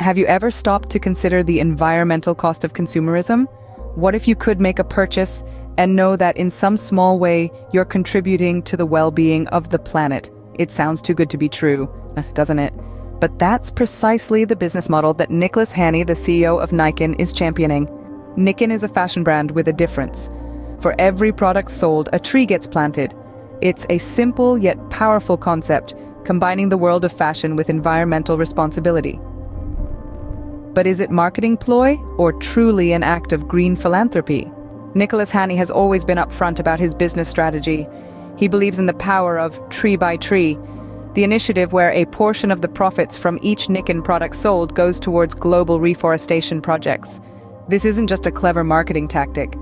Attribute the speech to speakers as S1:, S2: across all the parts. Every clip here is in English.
S1: Have you ever stopped to consider the environmental cost of consumerism? What if you could make a purchase and know that in some small way you're contributing to the well-being of the planet? It sounds too good to be true, doesn't it? But that's precisely the business model that Nicholas Haney, the CEO of NIKIN, is championing. NIKIN is a fashion brand with a difference. For every product sold, a tree gets planted. It's a simple yet powerful concept, combining the world of fashion with environmental responsibility. But is it marketing ploy or truly an act of green philanthropy? Nicholas Haney has always been upfront about his business strategy. He believes in the power of Tree by Tree, the initiative where a portion of the profits from each NIKIN product sold goes towards global reforestation projects. This isn't just a clever marketing tactic.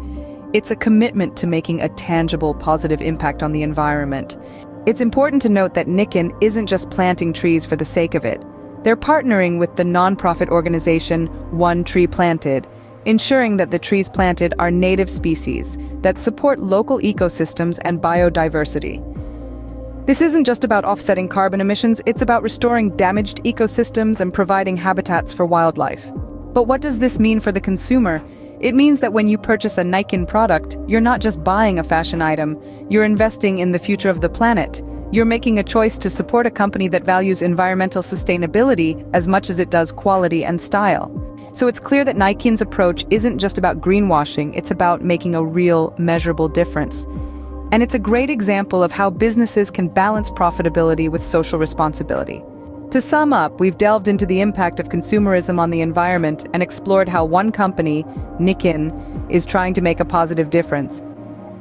S1: It's a commitment to making a tangible, positive impact on the environment. It's important to note that NIKIN isn't just planting trees for the sake of it. They're partnering with the nonprofit organization One Tree Planted, ensuring that the trees planted are native species that support local ecosystems and biodiversity. This isn't just about offsetting carbon emissions, it's about restoring damaged ecosystems and providing habitats for wildlife. But what does this mean for the consumer? It means that when you purchase a NIKIN product, you're not just buying a fashion item, you're investing in the future of the planet. You're making a choice to support a company that values environmental sustainability as much as it does quality and style. So it's clear that NIKIN's approach isn't just about greenwashing, it's about making a real, measurable difference. And it's a great example of how businesses can balance profitability with social responsibility. To sum up, we've delved into the impact of consumerism on the environment and explored how one company, NIKIN, is trying to make a positive difference.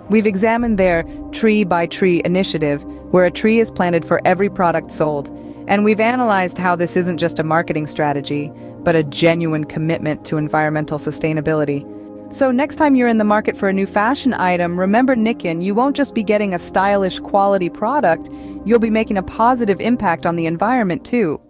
S1: We've examined their Tree by Tree initiative, where a tree is planted for every product sold. And we've analyzed how this isn't just a marketing strategy, but a genuine commitment to environmental sustainability. So next time you're in the market for a new fashion item, remember NIKIN, you won't just be getting a stylish quality product, you'll be making a positive impact on the environment too.